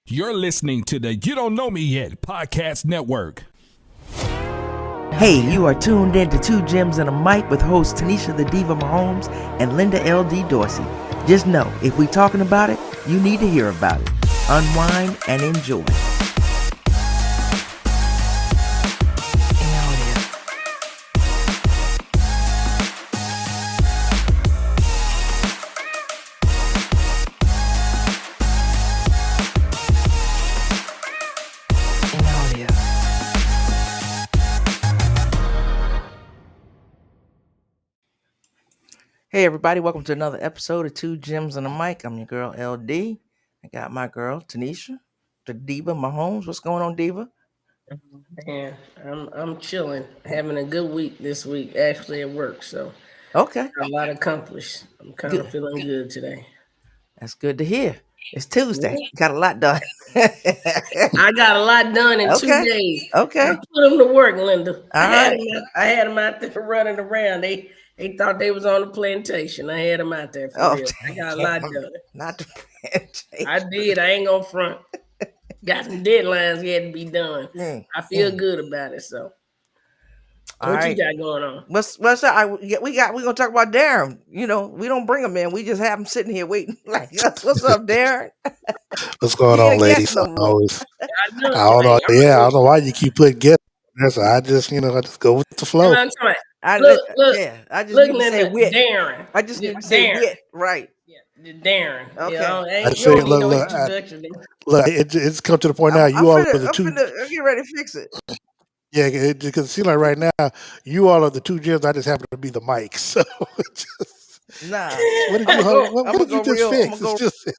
You're listening to the You Don't Know Me Yet podcast network. Hey, you are tuned in to Two Gems and a Mic with hosts Tanisha the Diva Mahomes and Linda L.D. Dorsey. Just know, if we talking about it, you need to hear about it. Unwind and enjoy. Hey everybody, welcome to another episode of Two Gems and a Mic. I'm your girl LD. I got my girl Tanisha, the Diva Mahomes. What's going on, Diva? Man, I'm chilling, having a good week this week, actually at work. So Okay, got a lot accomplished. I'm kind of feeling good today. that's good to hear. It's Tuesday. Got a lot done. I got a lot done in 2 days. Okay. I put them to work, Linda. All I right. had them out there running around. They thought they was on the plantation. I had them out there for real. I got a lot done. Not the plantation. I did. I ain't gonna front. Got some deadlines yet to be done. I feel good about it. So, what you got going on? What's up? We gonna talk about Darren. You know, we don't bring him in. We just have him sitting here waiting. Like, what's up, Darren? What's going on, ladies? I don't know. Yeah, I don't know why you keep putting guests. I just, I just go with the flow. Look, I just need to say wit. Darren. I just need to say wit, right? Yeah, Darren. Okay. Look, it's come to the point now. You all are the two. I'm get ready to fix it. Yeah, because it seems like right now you all are the two gems. I just happen to be the mic. So, nah. What did you just fix? It's just.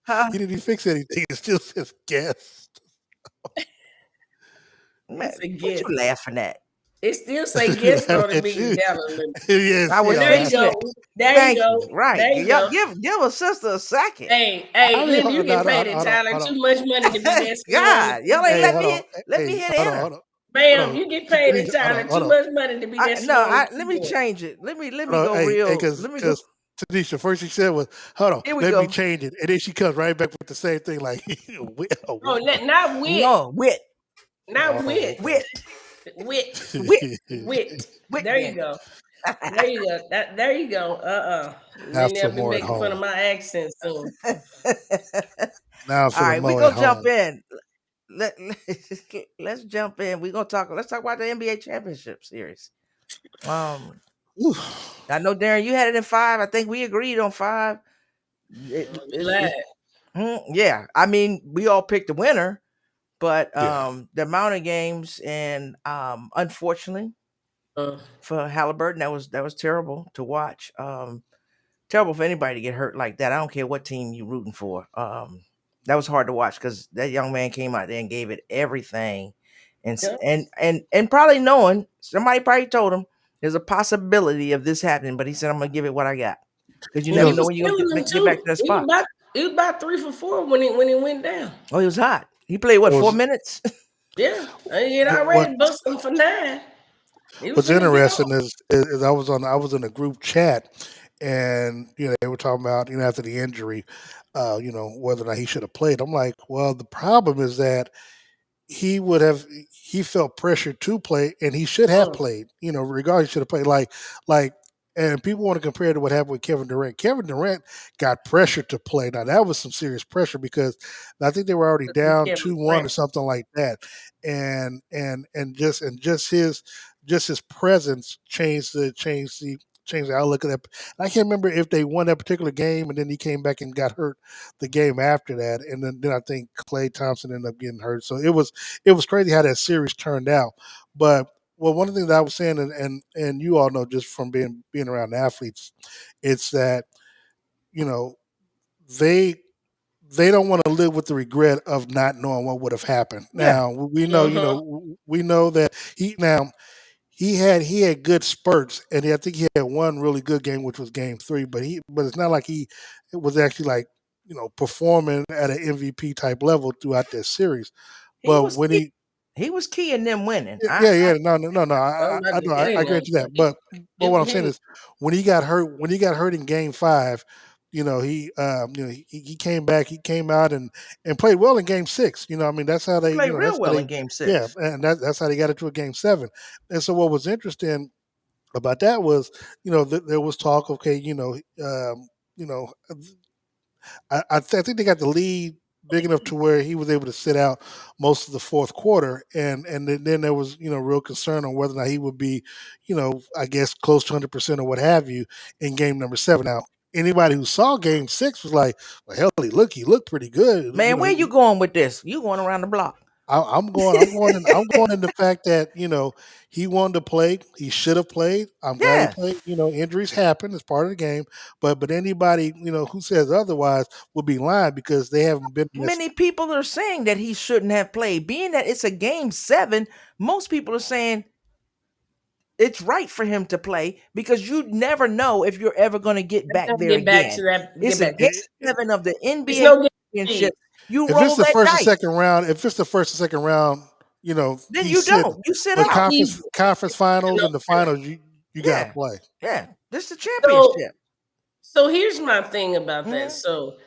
Huh? You didn't even fix anything. It still says guest. Man, what you laughing at? It still say guest on the meeting calendar. Yes, there you go. There you go. Right. There you go. Give a sister a second. Hey, Linda, you get paid in Tyler too much money to be that God, y'all ain't let me hit it. Bam, you get paid in Tyler too much money to be that let me change it. Let me go real. Let me go. Tanisha, first she said was, hold on, let me change it. And then she comes right back with the same thing like, not wit. No, wit. Not wit. Wit. There you go. There you go. There you go. Then they'll be making fun of my accent soon. Now all right, we're gonna jump in. Let's jump in. Let's talk about the NBA championship series. I know, Darren, you had it in 5. I think we agreed on 5. Yeah, I mean, we all picked the winner, but the amount of games and unfortunately for Haliburton, that was terrible to watch. Terrible for anybody to get hurt like that. I don't care what team you're rooting for. That was hard to watch because that young man came out there and gave it everything, and probably knowing somebody probably told him there's a possibility of this happening, but he said, "I'm gonna give it what I got," because you never know when you're gonna get back to that spot. He was about 3 for 4 when he went down. Oh, he was hot. He played 4 minutes? Yeah, he had already busted him for 9. What's interesting is I was in a group chat, and they were talking about after the injury, whether or not he should have played. I'm like, well, the problem is that he felt pressure to play, and he should have played. Regardless, he should have played. Like, and people want to compare to what happened with Kevin Durant. Kevin Durant got pressure to play. Now that was some serious pressure because I think they were already down 2-1 or something like that, and just his presence changed the outlook of that. I can't remember if they won that particular game and then he came back and got hurt the game after that. And then I think Klay Thompson ended up getting hurt. So it was crazy how that series turned out. But one of the things that I was saying, and you all know just from being around athletes, it's that, they don't want to live with the regret of not knowing what would have happened. Now we know, we know that he had good spurts, and I think he had one really good game, which was Game 3. But it's not like it was actually performing at an MVP type level throughout that series. But he was key in them winning. No. I agree with that. But what I'm saying is when he got hurt in Game 5, he came back, he came out and played well in Game 6. I mean, that's how they, Played real that's how well they, in Game 6. yeah, and that's how they got it to a Game 7. And so what was interesting about that was, there was talk, okay, I think they got the lead big enough to where he was able to sit out most of the fourth quarter, and then there was real concern on whether or not he would be, I guess close to 100% or what have you in game number 7. Now, anybody who saw Game 6 was like, well, hell, he looked pretty good. Man, where you going with this? You going around the block? I'm going in the fact that he wanted to play. He should have played. I'm glad he played. Injuries happen. It's part of the game. But anybody who says otherwise will be lying because they haven't been. Many people are saying that he shouldn't have played. Being that it's a Game 7, most people are saying it's right for him to play because you never know if you're ever going to get back there again. Back to that. It's a Game 7 of the NBA championship. You if roll it's the that first dice. and second round, if it's the first and second round, then you don't. You sit out. Conference finals and the finals, you got to play. Yeah, this is the championship. So here's my thing about that. So,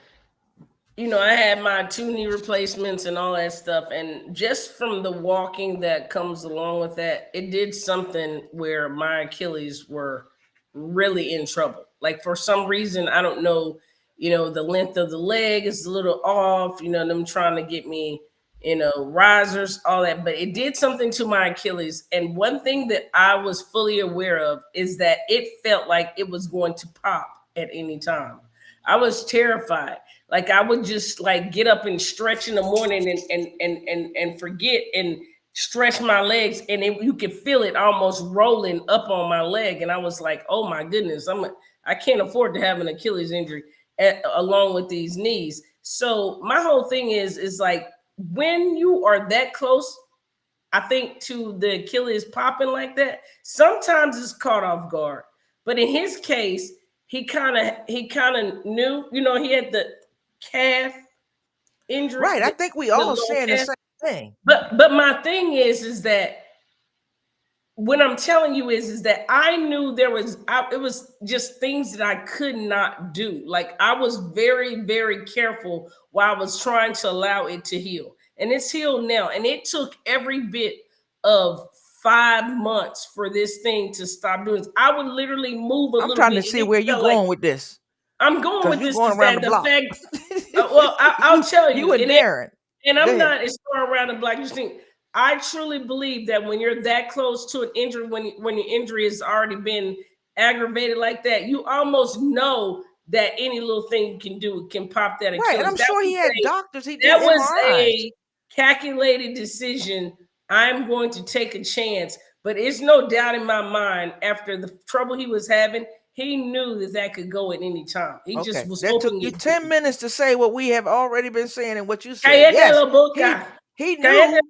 I had my 2 knee replacements and all that stuff. And just from the walking that comes along with that, it did something where my Achilles were really in trouble. Like for some reason, I don't know, the length of the leg is a little off, them trying to get me, risers, all that. But it did something to my Achilles. And one thing that I was fully aware of is that it felt like it was going to pop at any time. I was terrified. Like I would just like get up and stretch in the morning and forget and stretch my legs, and you could feel it almost rolling up on my leg. And I was like, oh my goodness, I can't afford to have an Achilles injury along with these knees. So my whole thing is like when you are that close, I think, to the Achilles popping like that, sometimes it's caught off guard. But in his case, he kind of knew, he had the calf injury. Right. I think we all saying the same thing. But my thing is that what I'm telling you is that I knew it was just things that I could not do. Like I was very, very careful while I was trying to allow it to heal. And it's healed now. And it took every bit of 5 months for this thing to stop doing this. I would literally move a little bit. I'm trying to see where you're going with this. I'm going with this. Going around the block. Well, I'll tell you. You and Darren. And I'm not as far around the block. You think I truly believe that when you're that close to an injury, when your injury has already been aggravated like that, you almost know that any little thing you can do can pop that Achilles. Right, and I'm sure he had doctors. That was a calculated decision. I'm going to take a chance, but it's no doubt in my mind after the trouble he was having, he knew that could go at any time. He just was that hoping. Took you 10 minutes to say what we have already been saying and what you said. Yes, he knew.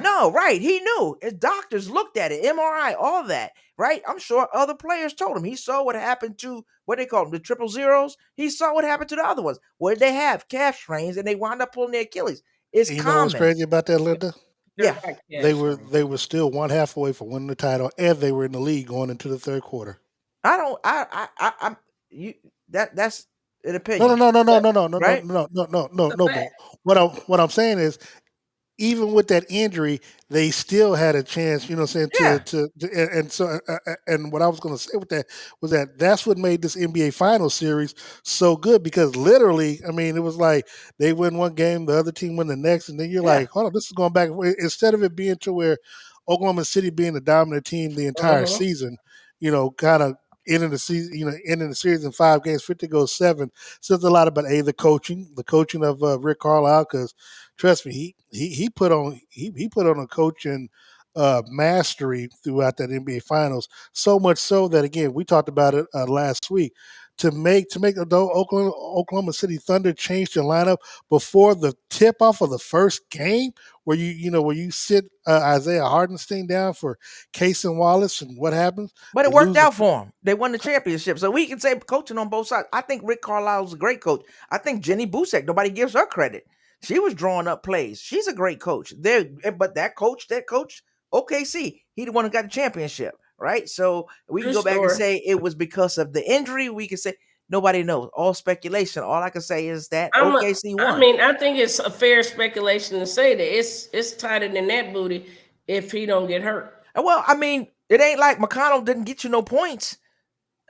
No, right. He knew. His doctors looked at it, MRI, all that, right? I'm sure other players told him. He saw what happened to what they call them, the 000s. He saw what happened to the other ones. What did they have? Calf strains, and they wound up pulling their Achilles. It's common. Know what's crazy about that, Linda? Yeah. They were still one half away from winning the title, and they were in the league going into the third quarter. That's an opinion. No. Right? No. What I'm saying is, even with that injury, they still had a chance, and what I was going to say with that was that's what made this NBA Finals series so good, because literally, I mean, it was like they win one game, the other team win the next, and then you're like, hold on, this is going back. Instead of it being to where Oklahoma City being the dominant team the entire season, kind of ending the season, ending the series in 5 games, 50-7, says a lot about the coaching of Rick Carlisle, because trust me, he put on a coaching mastery throughout that NBA Finals, so much so that, again, we talked about it last week, to make the Oklahoma City Thunder change their lineup before the tip off of the first game, where you sit Isaiah Hardenstein down for Case and Wallace, and what happens? But it worked out for them. They won the championship. So we can say coaching on both sides. I think Rick Carlisle's a great coach. I think Jenny Busek, nobody gives her credit. She was drawing up plays. She's a great coach. But that coach, OKC, he the one who got the championship, right? So we can go back and say it was because of the injury. We can say Nobody knows. All speculation. All I can say is that I OKC won. mean, I think it's a fair speculation to say that it's tighter than that booty if he don't get hurt. Well, I mean, it ain't like McConnell didn't get you no points.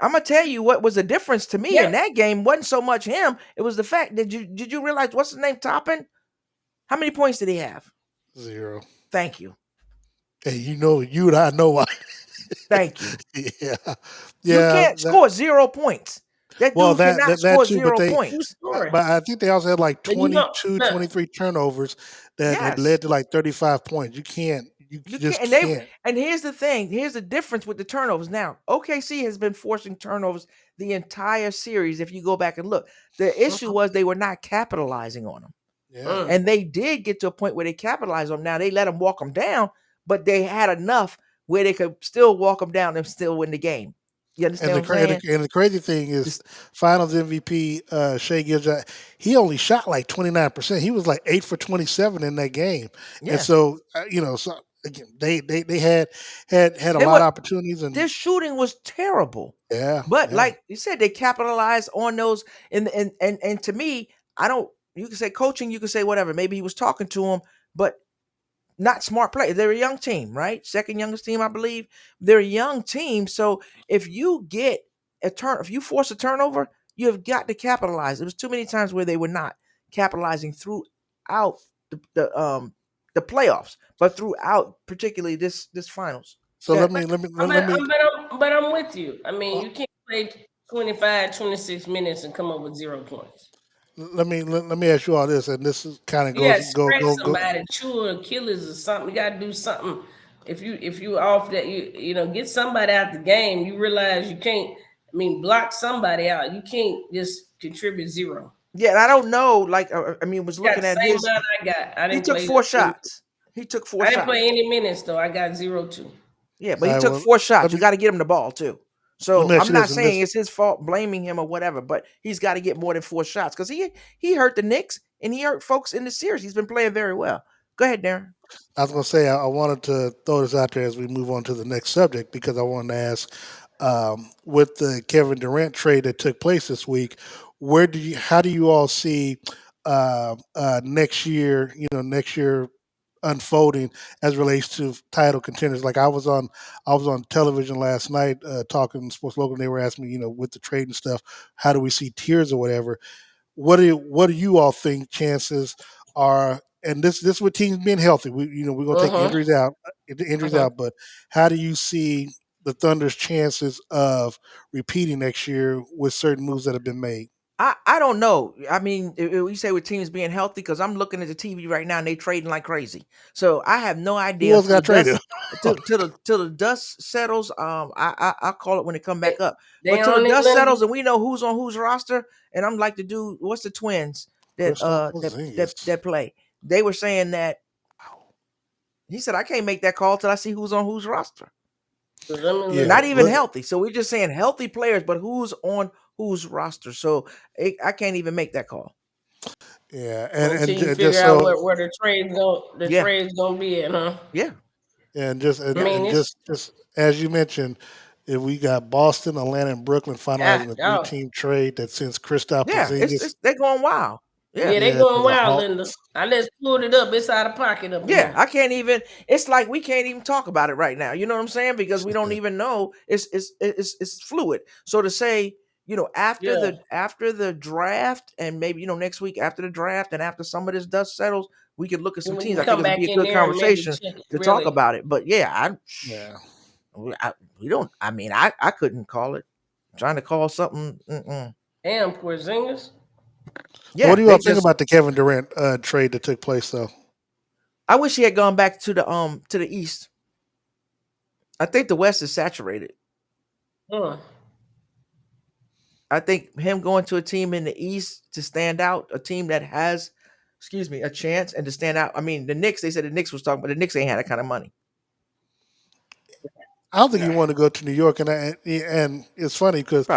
I'm gonna tell you what was the difference to me in that game wasn't so much him. It was the fact that did you realize what's his name Toppin? How many points did he have? 0. Thank you. Hey, you and I know why. Thank you. Yeah. You can't score 0 points. That dude cannot score too, 0 points. But I think they also had like 22, 23 turnovers that had led to like 35 points. You just can't. And here's the thing. Here's the difference with the turnovers. Now, OKC has been forcing turnovers the entire series. If you go back and look, the issue was they were not capitalizing on them. Yeah. And they did get to a point where they capitalized on them. Now they let them walk them down, but they had enough where they could still walk them down and still win the game. You understand what I'm saying? And the crazy thing is, Finals MVP Shai Gilgeous, he only shot like 29%. He was like 8 for 27 in that game, and so so again, they had a lot of opportunities, and their shooting was terrible. Yeah, but like you said, they capitalized on those. And to me, I don't. You can say coaching, you can say whatever. Maybe he was talking to him, but not smart play. They're a young team, right? Second youngest team, I believe. They're a young team. So if you get if you force a turnover, you have got to capitalize. There was too many times where they were not capitalizing throughout the playoffs, but throughout particularly this finals. So let me. But I'm with you. I mean, you can't play 25, 26 minutes and come up with 0 points. Let me ask you all this, and this is kind of go somebody, chew Achilles or something. You gotta do something. If you off that, you get somebody out the game. You realize you can't. I mean, block somebody out. You can't just contribute 0. Yeah, and I don't know. Like, I mean, was looking at his. He took 4 shots. He took 4 shots. I didn't play any minutes though. I got 0 too. Yeah, but he took 4 shots. You got to get him the ball too. So I'm not saying it's his fault, blaming him or whatever, but he's got to get more than 4 shots because he hurt the Knicks and he hurt folks in the series. He's been playing very well. Go ahead, Darren. I was going to say I wanted to throw this out there as we move on to the next subject because I wanted to ask, with the Kevin Durant trade that took place this week, how do you all see next year? Next year unfolding as relates to title contenders. Like I was on television last night talking sports local. And they were asking me, with the trade and stuff, how do we see tiers or whatever? What do you all think chances are? And this with teams being healthy, we're gonna take injuries out. But how do you see the Thunder's chances of repeating next year with certain moves that have been made? I don't know. I mean, we say with teams being healthy because I'm looking at the TV right now and they trading like crazy. So I have no idea. Who else got traded? Till the dust settles. I'll call it when it come back up. But till the dust settles and we know who's on whose roster. And I'm like the dude. What's the Twins that play? They were saying that. He said I can't make that call till I see who's on whose roster. Not even healthy. So we're just saying healthy players, but who's on whose roster. So I can't even make that call. Yeah, and you figure out where the trade's gonna be in, huh? Yeah. And just as you mentioned, if we got Boston, Atlanta, and Brooklyn finalizing a 3-team trade that sends Kristaps Porzingis. They're going wild. Yeah, they're going wild, Linda. I just pulled it up. It's out of pocket up here. I can't even. It's like we can't even talk about it right now. You know what I'm saying? Because we don't even know. It's fluid. So to say, after the draft and maybe next week after the draft and after some of this dust settles, we could look at some teams. I think it'll be a good conversation to talk about it. But we don't. I mean, I couldn't call it. I'm trying to call something. Damn, Porzingis. Yeah, what do you all think about the Kevin Durant trade that took place, though? I wish he had gone back to the East. I think the West is saturated. I think him going to a team in the East to stand out, a team that has, a chance and to stand out. I mean, the Knicks. They said the Knicks was talking, but the Knicks ain't had that kind of money. I don't think you want to go to New York, and it's funny because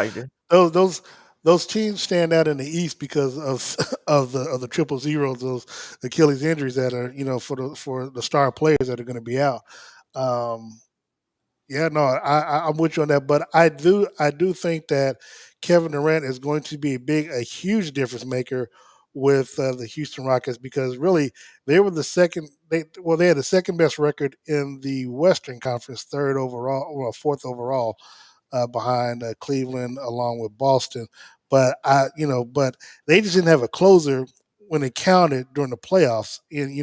those teams stand out in the East because of the 000, those Achilles injuries that are for the star players that are going to be out. I'm with you on that, but I do think that Kevin Durant is going to be a huge difference maker with the Houston Rockets because really they were the second. They had the second best record in the Western Conference, third overall, well, fourth overall, behind Cleveland along with Boston. But they just didn't have a closer when it counted during the playoffs. And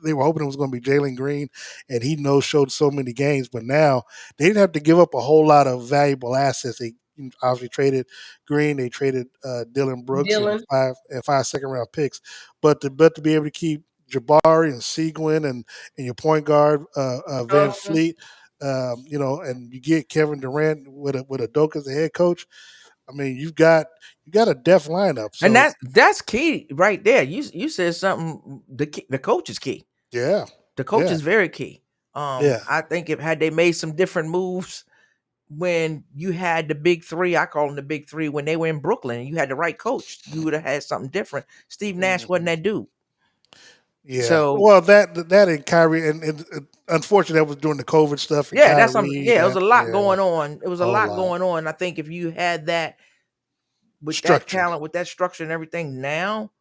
they were hoping it was going to be Jalen Green, and he showed so many games. But now they didn't have to give up a whole lot of valuable assets. They obviously traded Green, they traded Dylan Brooks and five second round picks, but to be able to keep Jabari and Seguin and your point guard Van Fleet. And you get Kevin Durant with a Doak as the head coach. I mean, you got a def lineup, so. And that's key right there. You said something. The coach is key. Yeah, the coach is very key. Yeah. I think had they made some different moves when you had the big three, I call them the big three, when they were in Brooklyn, and you had the right coach, you would have had something different. Steve Nash wasn't that dude. Yeah. So well, that and Kyrie, and unfortunately, that was during the COVID stuff. And yeah, that's Kyrie, something. Yeah, it was a lot going on. It was a whole lot lot. going on. I think if you had that with Structure. that talent, with that structure and everything, now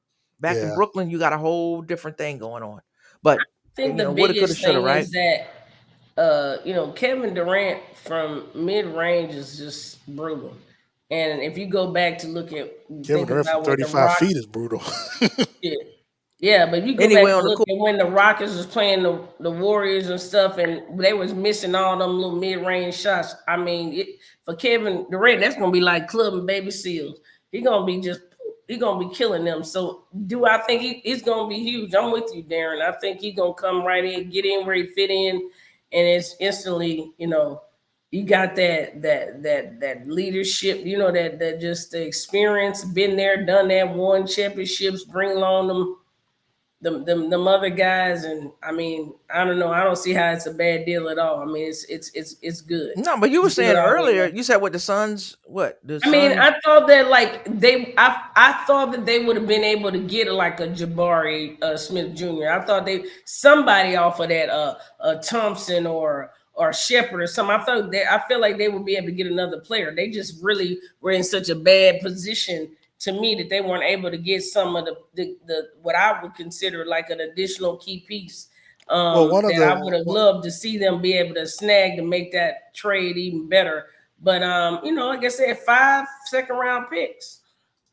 back in Brooklyn, you got a whole different thing going on. But I think the woulda, coulda, biggest shoulda, thing right? is that Kevin Durant from mid range is just brutal. And if you go back to look at Kevin Durant from 35 feet is brutal. Yeah, but you go Anyway back on and the look at when the Rockets was playing the Warriors and stuff, and they was missing all them little mid-range shots. I mean, for Kevin Durant, that's gonna be like Club and Baby Seals. He gonna be killing them. So do I think he's gonna be huge? I'm with you, Darren. I think he's gonna come right in, get in where he fit in, and it's instantly, you got that leadership, that just the experience, been there, done that, won championships, bring along them other guys, and I mean, I don't know. I don't see how it's a bad deal at all. I mean, it's good. No, but you were It's good saying all the way earlier, around. you said what the Suns, the I mean, Suns. I thought that I thought that they would have been able to get like a Jabari Smith Jr. I thought somebody off of that Thompson or Shepard or something. I feel like they would be able to get another player. They just really were in such a bad position to me that they weren't able to get some of the what I would consider like an additional key piece. That I would have loved to see them be able to snag to make that trade even better. But like I said, 5 second round picks.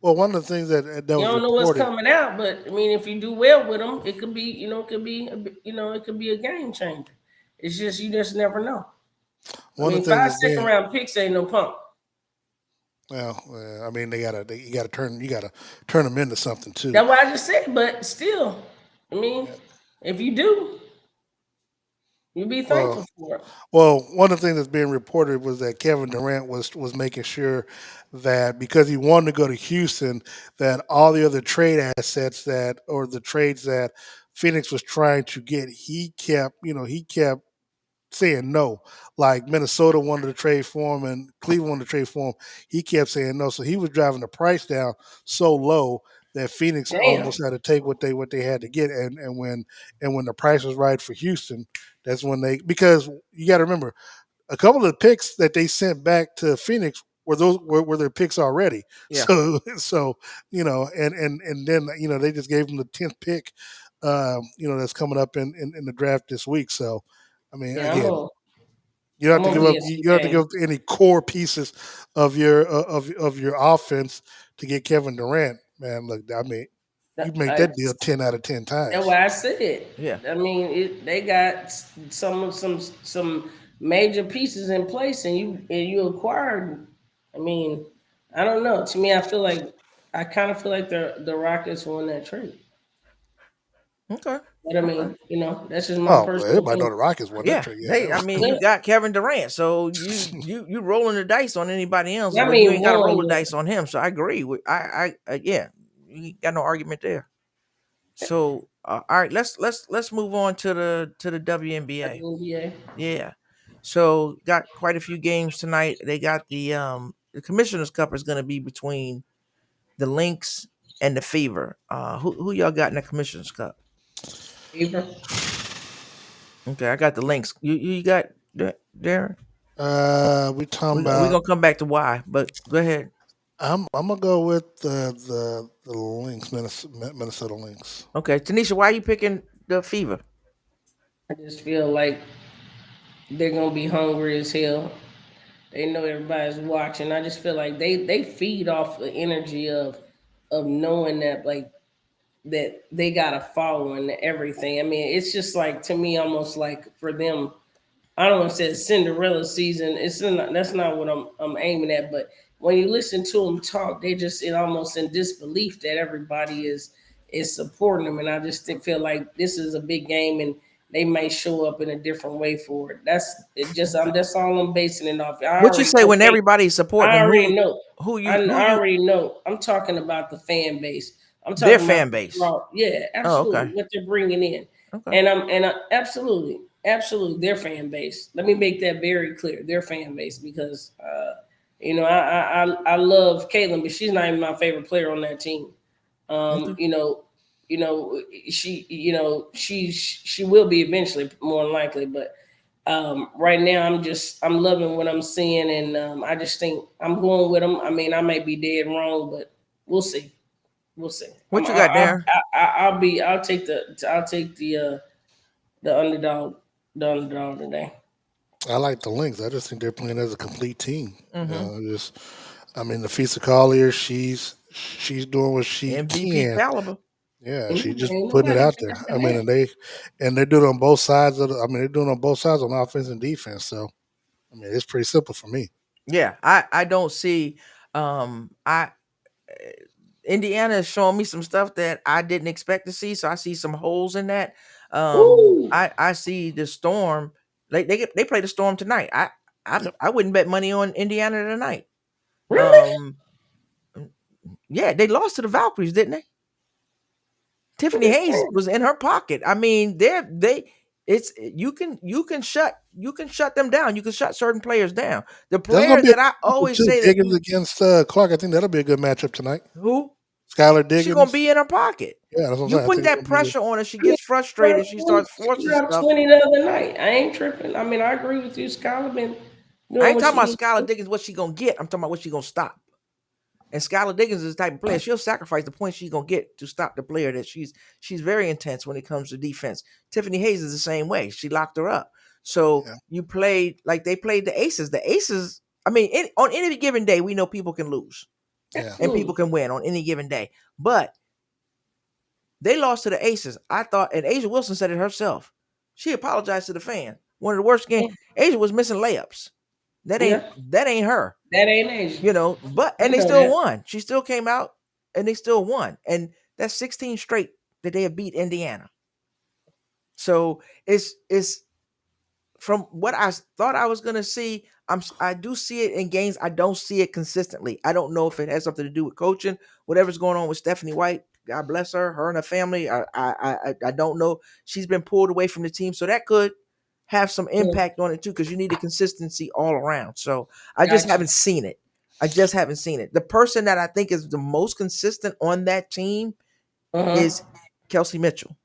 Well, one of the things that You was don't know what's reported. coming out, but I mean, if you do well with them, it could be, it could be a game changer. It's just you just never know. One of the 5 things second round picks ain't no pump. Well, I mean, you gotta turn them into something too. That's what I just said. But still, I mean, if you do, you'll be thankful for it. Well, one of the things that's being reported was that Kevin Durant was making sure that because he wanted to go to Houston, that all the other trade assets or the trades that Phoenix was trying to get, he kept saying no. Like Minnesota wanted to trade for him and Cleveland wanted to trade for him. He kept saying no. So he was driving the price down so low that Phoenix almost had to take what they had to get. And when the price was right for Houston, that's when because you got to remember a couple of the picks that they sent back to Phoenix were their picks already. Yeah. So and then they just gave them the 10th pick. That's coming up in the draft this week. So I mean, again, you don't have to give up. You don't have to give up any core pieces of your offense to get Kevin Durant. Man, look, I mean, you make that deal 10 out of 10 times. That's why I said. Yeah. I mean, they got some major pieces in place, and you acquired. I mean, I don't know. To me, I kind of feel like the Rockets won that trade. Okay. But I mean, that's just my personal. Everybody know the Rockets won that trade. Yeah, I mean, you got Kevin Durant, so you rolling the dice on anybody else, I but mean, you ain't got to roll the dice on him. So I agree with yeah, you got no argument there. So all right, let's move on to the WNBA. NBA. Yeah, so got quite a few games tonight. They got the Commissioner's Cup is going to be between the Lynx and the Fever. Who y'all got in the Commissioner's Cup? Fever. Okay, I got the Lynx. You got Darren? We're We're gonna come back to why, but go ahead. I'm gonna go with the Lynx, Minnesota Lynx. Okay, Tanisha, why are you picking the Fever? I just feel like they're gonna be hungry as hell. They know everybody's watching. I just feel like they feed off the energy of knowing that like that they got a following and everything. I mean, it's just like to me almost like for them I don't want to say it's Cinderella season. It's not, that's not what I'm aiming at. But when you listen to them talk, they just almost in disbelief that everybody is supporting them, and I just feel like this is a big game, and they may show up in a different way for it. That's it. Just that's all I'm basing it off. I What you already say know. when everybody's supporting I them? already know. Who I you already know. I'm talking about the fan base. I'm their talking about fan base? yeah, Oh, absolutely okay. what they're bringing in, Okay. and absolutely, absolutely their fan base. Let me make that very clear. Their fan base because I love Caitlin, but she's not even my favorite player on that team. Okay. You know she will be eventually more than likely, but right now I'm loving what I'm seeing, and I just think I'm going with them. I mean, I may be dead wrong, but we'll see. We'll see. What you got there? I'll take the underdog today. I like the Lynx. I just think they're playing as a complete team. Mm-hmm. I mean, the Fisa Collier, she's doing what she MVP can. caliber. Yeah, she just Ain't putting it nobody out there. taking I mean, that. and they're doing it on both sides of. I mean, they're doing it on both sides on offense and defense. So, I mean, it's pretty simple for me. Yeah, I don't see I Indiana is showing me some stuff that I didn't expect to see, so I see some holes in that. Ooh, I see the Storm. They play the Storm tonight. Yep. I wouldn't bet money on Indiana tonight. really? Um, yeah, they lost to the Valkyries, didn't they? I'm Tiffany just Hayes saying. was in her pocket. I mean, they it's you can shut them down. You can shut certain players down. The There's gonna players be a that I couple always too. say that Diggins you against Clark. I think that'll be a good matchup tonight. who Skylar she gonna Diggins. be in her pocket. Yeah, that's what I'm You saying. I put think it's that gonna be. pressure on her, she I mean, gets frustrated, she starts she forcing dropped stuff. 20 the other night. I ain't tripping. I mean, I agree with you. Skylar been I doing ain't what talking she about needs Skylar to. Diggins, what she gonna get. I'm talking about what she gonna stop. And Skylar Diggins is the type of player she'll sacrifice the points she's gonna get to stop the player that she's very intense when it comes to defense. Tiffany Hayes is the same way. She locked her up. So Yeah, you played like they played the Aces. The Aces, I mean, on any given day, we know people can lose yeah, and people Absolutely. can win on any given day. But they lost to the Aces. I thought, and Asia Wilson said it herself. She apologized to the fan. One of the worst games. Yeah. Asia was missing layups. Yeah. That ain't her. That ain't Asian. But We and they know still that. won. She still came out and they still won. And that's 16 straight that they have beat Indiana. So it's from what I thought I was gonna see. I do see it in games. I don't see it consistently. I don't know if it has something to do with coaching, whatever's going on with Stephanie White. God bless her and her family. I don't know. She's been pulled away from the team, so that could have some Yeah. impact on it too, because you need a consistency all around. So I just Gotcha. haven't seen it. I just haven't seen it. The person that I think is the most consistent on that team Uh-huh. is Kelsey Mitchell.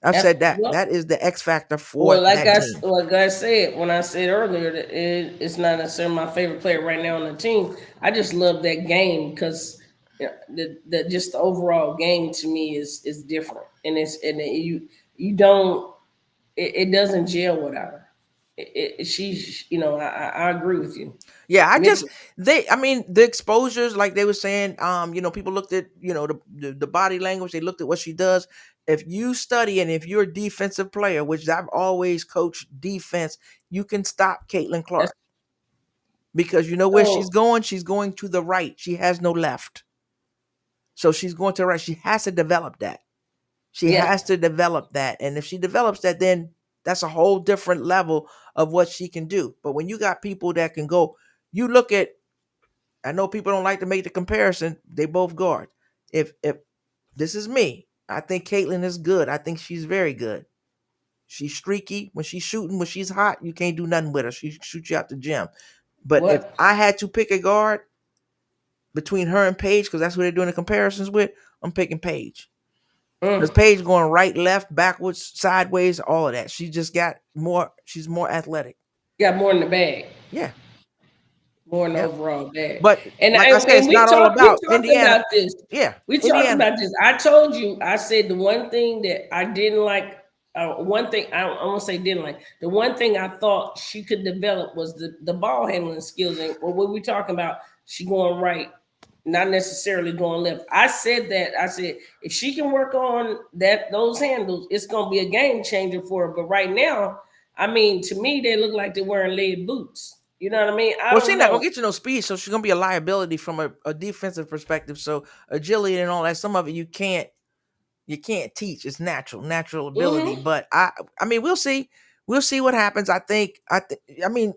I've said Yep. that. Well, That is the X factor for that team. like I said when I said earlier that it's not necessarily my favorite player right now on the team. I just love that game because the just the overall game to me is different, and you don't it doesn't gel without her. She's I agree with you, Yeah, Mitchell. I mean, the exposures, like they were saying, people looked at, the body language, they looked at what she does. If you study and if you're a defensive player, which I've always coached defense, you can stop Caitlin That's Clark because you know where she's so going? She's going to the right. She has no left. So she's going to the right. She has to develop that. She yeah. has to develop that. And if she develops that, then that's a whole different level of what she can do. But when you got people that can go, you look at, I know people don't like to make the comparison. They both guard. If this is me, I think Caitlin is good. I think she's very good. She's streaky when she's shooting. When she's hot, you can't do nothing with her. She shoots you out the gym. But if What? I had to pick a guard between her and Paige, because that's who they're doing the comparisons with, I'm picking Paige. Because Mm. Paige going right, left, backwards, sideways, all of that. She just got more. She's more athletic. Got more in the bag. Yeah. More an Yep. overall bag. But And like I said, it's we not all talked about Indiana. about this. Yeah, We talked about this. I told you, I said the one thing that I didn't like, one thing I won't say didn't like, the one thing I thought she could develop was the ball handling skills. And what we talking about, she going right, not necessarily going left. I said that. I said if she can work on those handles, it's gonna be a game changer for her. But right now, I mean, to me, they look like they're wearing lead boots. You know what I mean? Well, she's not gonna get you no speed, so she's gonna be a liability from a defensive perspective. So agility and all that, some of it you can't teach. It's natural ability. Mm-hmm. But I mean, we'll see what happens. I mean,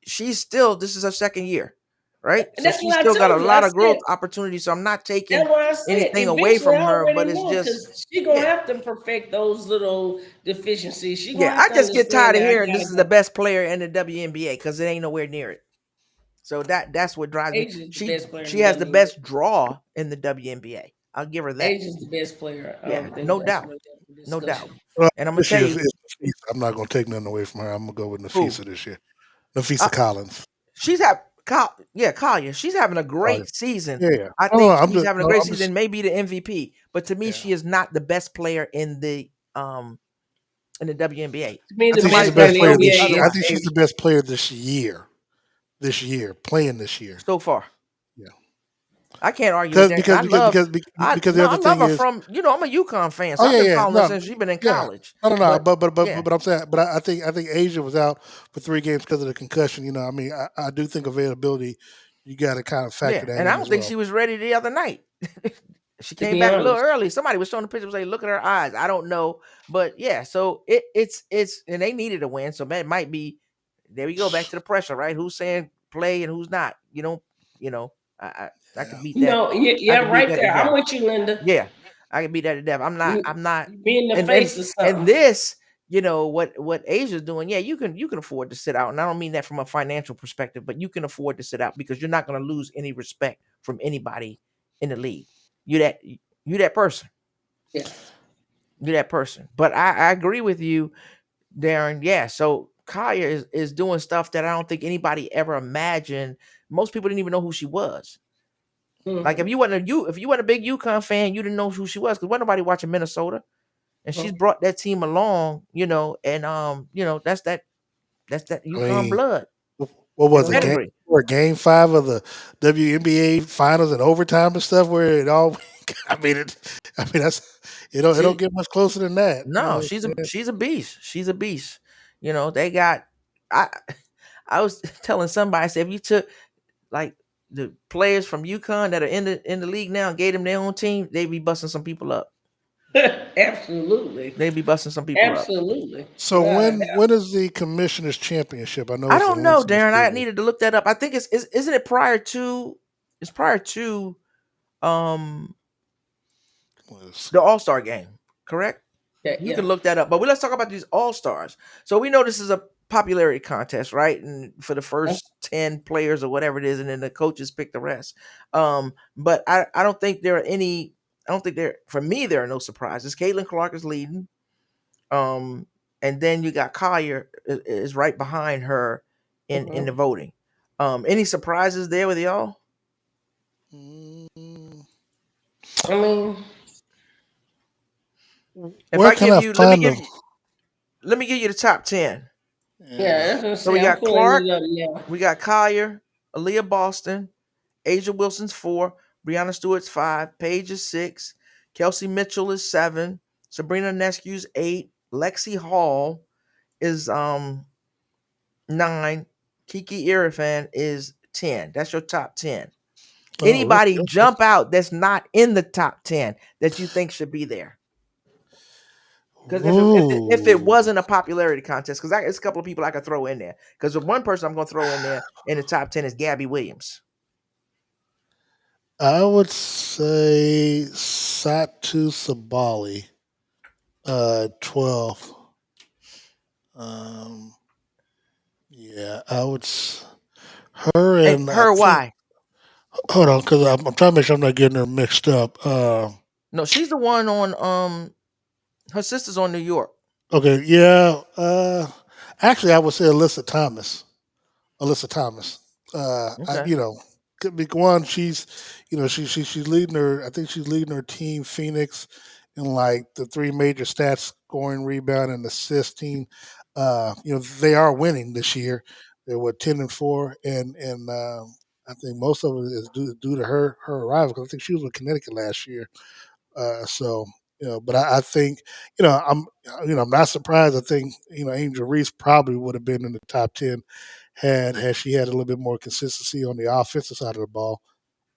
she's still, this is her second year, right? So That's she's what I still got a told you. lot of growth opportunities. So I'm not taking That's why I said anything away eventually from I her, already but it's know just because she's gonna have to perfect those little deficiencies. She gonna yeah. have I to just get understand tired of that I hearing this gotta is the go. best player in the WNBA because it ain't nowhere near it. So that's what drives me. Asia's the best player in She the has the WNBA. best draw in the WNBA. I'll give her that. Asia's the best player. I Yeah, don't think no that's doubt, really up for no doubt. discussion. Well, And I'm gonna this tell year you, is Nafisa. I'm not going to take nothing away from her. I'm going to go with who Nafisa this year. Nafisa uh, Collins. she's Collier. She's having a great season. Yeah. I No, think I'm she's just, having a no, great I'm just, season, maybe the MVP. But to me, yeah. she is not the best player in the WNBA. To me, I the think she's Somebody the best player better in best the tell player me this NBA year. I is otherwise. think she's the Asia. best player this year, playing this year. So far. Yeah. I can't argue with that because The I other love thing her is, from I'm a UConn fan, oh so I've been yeah, following her no, since she's been in yeah, college. no, But yeah, but I'm saying, but I think Asia was out for 3 games because of the concussion. You know, I mean, I do think availability, you got to kind of factor yeah, that and I in don't as think well. she was ready the other night. She To came be back a little honest, early. Somebody was showing the picture, was like, look at her eyes. I don't know, but yeah. So it's and they needed a win, so that might be. There we go, back to the pressure, right? Who's saying play and who's not? You know. I could Yeah. beat that. I yeah, could beat right that to there. I'm death. with you, Linda. Yeah, I can beat that to death. I'm not, You be in the and face of and something. this, what Asia's doing. Yeah, you can afford to sit out, and I don't mean that from a financial perspective, but you can afford to sit out because you're not going to lose any respect from anybody in the league. You that person. Yeah. You're that person. But I agree with you, Darren. Yeah. So Kaya is doing stuff that I don't think anybody ever imagined. Most people didn't even know who she was. Like if Mm-hmm. you weren't a big UConn fan, you didn't know who she was because wasn't nobody watching Minnesota. And she's brought that team along, and that's that I UConn mean, blood what was and it? Mm-hmm. pedigree. Game 5 of the WNBA finals and overtime and stuff where it all. I mean, that's it don't She get much closer than that. You know no, what I'm saying? she's a beast. She's a beast. They got I I was telling somebody, I said if you took like the players from UConn that are in the league now and gave them their own team, they'd be busting some people up. Absolutely. They'd be busting some people up. Absolutely. So Without a doubt. when is the commissioners championship? I know I it's don't in know, Winston Darren. I Stadium. needed to look that up. I think isn't it prior to it's prior to um Let's see. the All-Star game, correct? Yeah, You yeah. can look that up. But let's talk about these All-Stars. So we know this is a popularity contest, right? And for the first 10 players or whatever it is, and then the coaches pick the rest. But I don't think there are any, I don't think for me, there are no surprises. Caitlin Clark is leading. And then you got Collier is right behind her in the Mm-hmm. voting. Any surprises there with y'all? Mm, I mean, If Where I can give I you, find them? let me give you the top 10. yeah, Yeah. that's what I'm So we saying. I'm got pulling Clark, it up now. we got Collier, Aaliyah Boston, Asia Wilson's 4, Brianna Stewart's 5, Paige is 6, Kelsey Mitchell is 7, Sabrina Neskew's 8, Lexi Hall is 9, Kiki Irifan is 10. That's your top 10. Oh, Anybody okay. jump out that's not in the top 10 that you think should be there? Because if it Ooh. wasn't a popularity contest, because it's a couple of people I could throw in there. Because the one person I'm going to throw in there in the top 10 is Gabby Williams. I would say Satu Sabali, 12. Um, yeah, her And and I her, think. why? Hold on, because I'm trying to make sure I'm not getting her mixed up. No, she's the one on her sister's on New York. Okay, yeah. Actually, I would say Alyssa Thomas. Okay. Could be one. She's she's leading her. I think she's leading her team Phoenix in like the three major stats: scoring, rebound, and assisting. They are winning this year. They're 10-4, and I think most of it is due to her arrival. 'Cause I think she was with Connecticut last year. So but I think I'm not surprised. I think Angel Reese probably would have been in the top 10 had she had a little bit more consistency on the offensive side of the ball.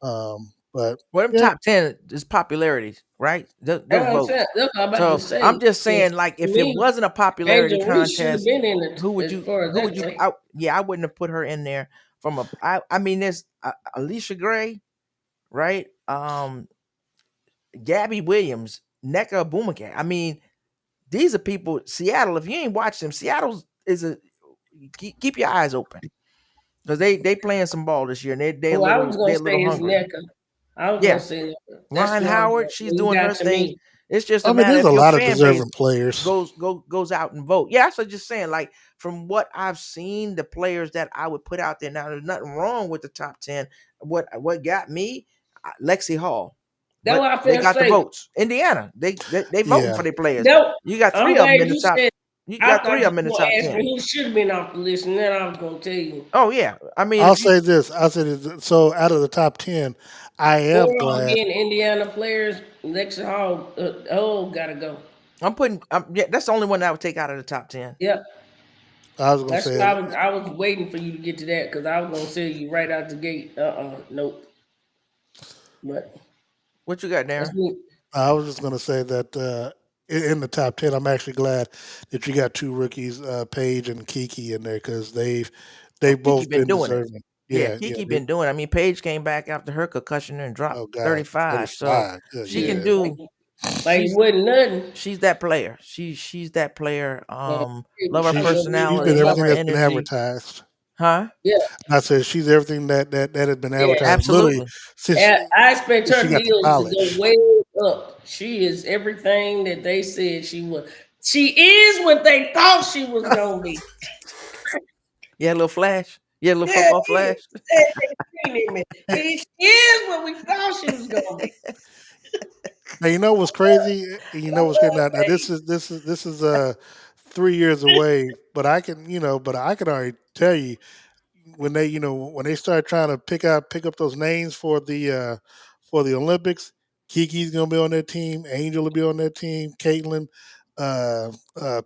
But Well, them yeah, top 10 is popularity, right? They're That's what I'm votes. saying. That's what I'm about to So say. I'm just saying, like, To if it me, wasn't a popularity Angel Reese should have contest, been in it who would as you? far as Who that would you? goes. I wouldn't have put her in there. I mean, there's Alicia Gray, right? Gabby Williams, Nneka Bumake. I mean, these are people. Seattle. If you ain't watched them, Seattle is a keep your eyes open because they playing some ball this year and Well, I was they're gonna a little say his hungry. NECA. I was gonna Yeah, say that's Ryan who Howard, she's you doing her got to thing. me. It's just I a mean, matter there's if a your lot of fan base deserving players. goes out and vote. Yeah, so just saying, like from what I've seen, the players that I would put out there. Now, there's nothing wrong with the top 10. What got me, Lexi Hall, That's but what I they finna got the say. votes. Indiana, they voting Yeah, for their players. No, You got I'm three of them glad in the you top. said. You I got three thought of you them in the were gonna top ask 10. me who should have been off the list, and then I was gonna tell you. Oh yeah, I mean, I'll if you, say this. I'll say this. So out of the top 10, I am Four of them glad. being Indiana players. Lexi Hall, gotta go. yeah, that's the only one I would take out of the top 10. Yep, I was gonna that's say what I was waiting for you to get to that because I was gonna say you right out the gate. Nope. But What you got, that's Darren? me. I was just gonna say that in the top 10, I'm actually glad that you got two rookies, Paige and Kiki, in there because Oh, they've Kiki both been been doing it. deserving. Yeah, Yeah, Kiki been doing it. I mean, Paige came back after her concussion and dropped oh God, 35. So 35. Good, she Yeah, can yeah, do like it she's wasn't nothing. she's that player. She's that player. Uh, Love her I she's love me she's some been personality, about love everything her that's been energy. advertised. Huh? yeah, I said she's everything that has been yeah. advertised literally Absolutely. since I expect she her got to deals to go college. way up. She is everything that they said she was. She is what they thought she was gonna be. Yeah, a little flash. Yeah, a little Yeah, football yeah. flash. She is what we thought she was gonna be. Now you know what's crazy. You I know what's crazy. love Now that. this is 3 years away, but I can already tell you when they start trying to pick up those names for the Olympics. Kiki's gonna be on their team. Angel will be on their team. Caitlin,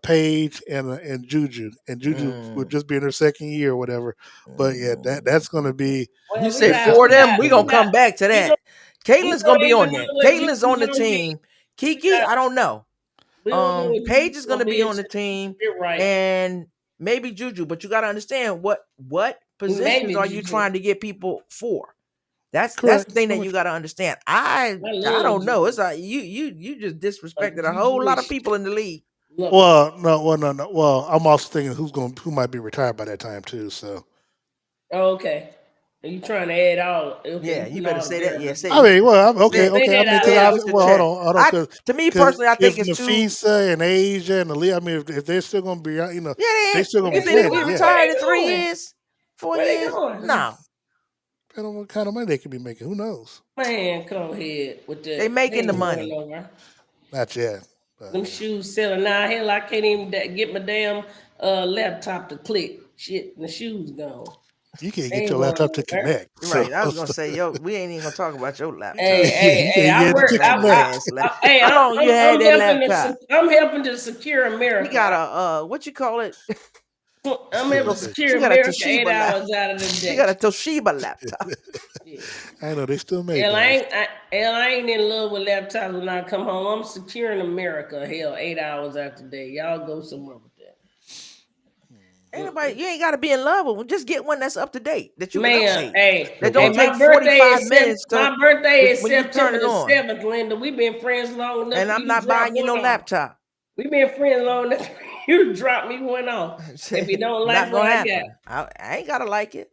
Paige, and Juju. And Juju would Mm, just be in her second year or whatever. But yeah, that's gonna mm. be You Well, we say it's got, four just of we them, got, we we gonna got. come back to You that. don't, you Caitlin's don't gonna be even on know there. what Caitlin's on Juju's the gonna be. team. We Kiki, got. I don't know. We don't know what Paige Juju's is gonna gonna be be on the until team, you're right. and maybe Juju. But you got to understand what positions Maybe are you Juju. trying to get people for? That's correct. the thing I'm that you with got to understand. I I I love don't know. Juju. It's like you just disrespected a whole Juju lot of is people in the league. love her. Well, no, no. Well, I'm also thinking who might be retired by that time too. So Oh, okay. Are you trying to add all? Okay, Yeah, you you putting better all the say that. dirt Yeah, on me. I mean, well, say it, Say okay. I that mean, out say it loud. with your well, chest. hold on, I To me because personally, I think if it's too. Nafisa and Asia and Ali, I mean, if they're still going to be, Yeah, they they ain't. still going to You be think they're playing, gonna be then yeah. Where retired in they 3 going? years, four Where they years? going? No, Depending on what kind of money they could be making, who knows? Man, come ahead with they that. They making the ain't going money. nowhere. Not yet, but Them yeah. shoes selling now. Hell, I can't even get my damn laptop to click. Shit, the shoes gone. You can't They get ain't your going laptop to nowhere. connect, so Right. I was gonna say, yo, we ain't even gonna talk about your Hey, laptop. hey, you hey! can't I get it work. to Raggedy connect. ass laptop. Hey, How long you had I'm that helping laptop? I'm helping to secure She America. got a what you call it? I'm able to She secure got a America Toshiba 8 hours out of the She got day. a Toshiba laptop. Yeah. I know they still make Hell, those. I ain't in love with laptops when I come home. I'm securing America. Hell, 8 hours out the day. Y'all go somewhere with that. Anybody, you ain't gotta be in love with one. Just get one that's up to date that you can Man, update. hey, That It don't hey, works. take my birthday 45 is minutes to when you turn September it the on. 7th, Linda. We've been friends long enough And for I'm you to not drop buying you one no off. laptop. We've been friends long enough for you to drop me one off. If you don't like Not what gonna I got, happen. I ain't gotta like it.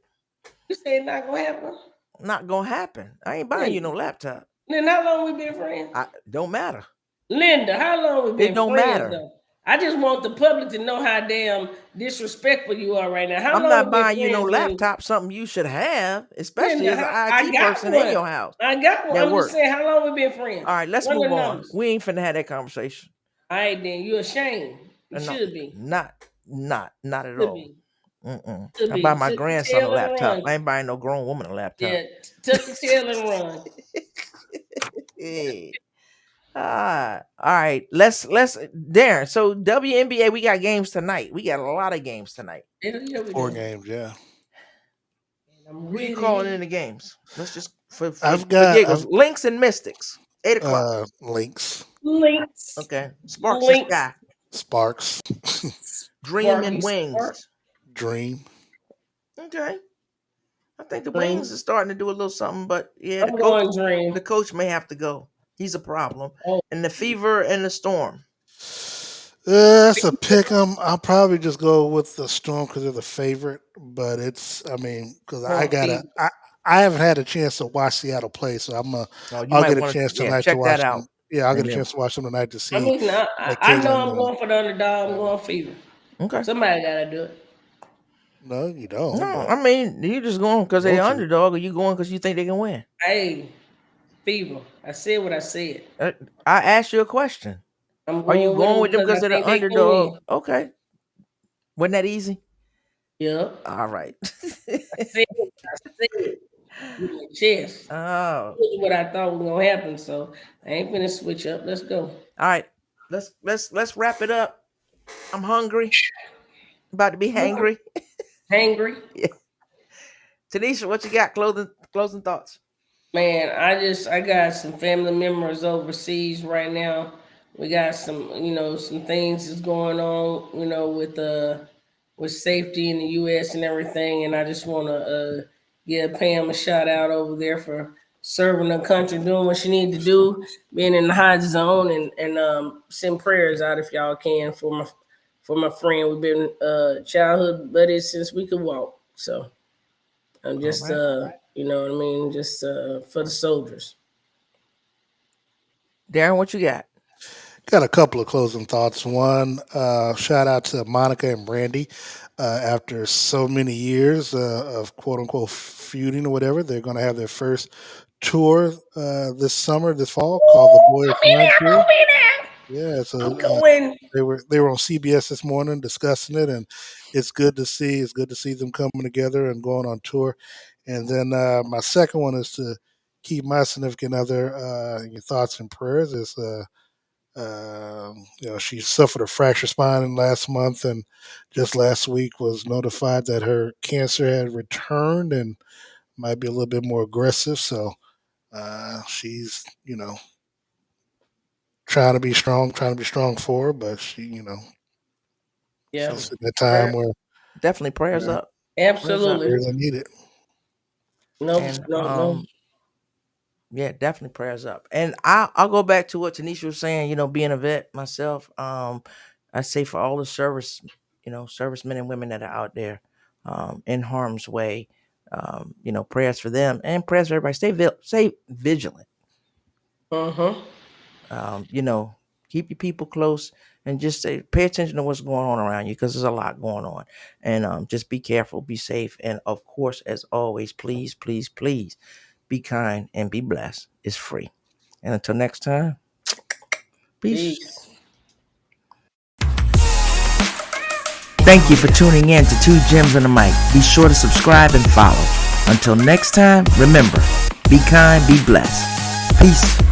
you say it's not gonna happen. Not gonna happen. I ain't buying you no Linda, laptop. Linda, how long we been friends? Don't matter. Linda, how long we It been don't friends matter. though? I just want the public to know how damn disrespectful you are right now. How I'm long not we been buying you no friends? laptop, something you should have, especially as an I IT got person one. in your house. I got one. That I'm just works. saying, how long we been friends? All right, let's Run move the on. numbers. We ain't finna have that conversation. All right, then you ashamed. You No, should be. not at Should all. be. I buy my grandson a laptop. I ain't buying no grown woman a laptop. Yeah, tuck your tail and run. Hey. All right. Let's Darren. So WNBA, we got games tonight. We got a lot of games tonight. Yeah, 4 games, yeah. Who you calling in the games? Let's just for I've got giggles. Lynx and Mystics. 8:00. Lynx. Lynx. Okay. Sparks and Sky. Sparks. Dream and Wings. Dream. Okay. I think the Wings is starting to do a little something, but yeah, I'm going Dream. The coach may have to go. He's a problem. Oh. And the Fever and the Storm. That's a pick 'em. I'll probably just go with the Storm because they're the favorite. But because I haven't had a chance to watch Seattle play, so I'll get a chance tonight to watch them. Yeah, I'll get a chance to watch them tonight to see. I mean, I know I'm going for the underdog. I'm going Fever. Okay. Somebody gotta do it. No, you don't. No, I mean, you just going because they're underdog, or you going because you think they can win? Hey, Fever. I said what I said. I asked you a question. Are you going with them because they're the underdog? Okay. Wasn't that easy? Yeah. All right. I said with my chest. Oh. This is what I thought was gonna happen. So I ain't finna switch up. Let's go. All right. Let's wrap it up. I'm hungry. About to be hangry. Hangry? Yeah. Tanisha, what you got? Closing thoughts. Man, I got some family members overseas right now. We got some things that's going on, with safety in the US and everything. And I just wanna give Pam a shout out over there for serving the country, doing what she need to do, being in the hot zone, and send prayers out if y'all can for my friend. We've been childhood buddies since we could walk. So I'm just you know what I mean, just for the soldiers. Darren, what you got? Got a couple of closing thoughts. One, shout out to Monica and Brandy. After so many years of quote unquote feuding or whatever, they're going to have their first tour this fall called the Boy Crime Tour. Yeah, so I'm going. they were on CBS this morning discussing it, and it's good to see them coming together and going on tour. And then my second one is to keep my significant other in your thoughts and prayers. Is she suffered a fractured spine last month, and just last week was notified that her cancer had returned and might be a little bit more aggressive. So she's trying to be strong for her, but she she's in that time where definitely prayers up. Absolutely, prayers are needed. No. Yeah, definitely prayers up. And I'll go back to what Tanisha was saying, being a vet myself. I say for all the servicemen and women that are out there in harm's way, prayers for them and prayers for everybody. Stay vigilant. Keep your people close and just pay attention to what's going on around you, because there's a lot going on. And just be careful, be safe. And of course, as always, please, please, please, be kind and be blessed. It's free. And until next time, peace. Thank you for tuning in to Two Gems and a Mic. Be sure to subscribe and follow. Until next time, remember, be kind, be blessed. Peace.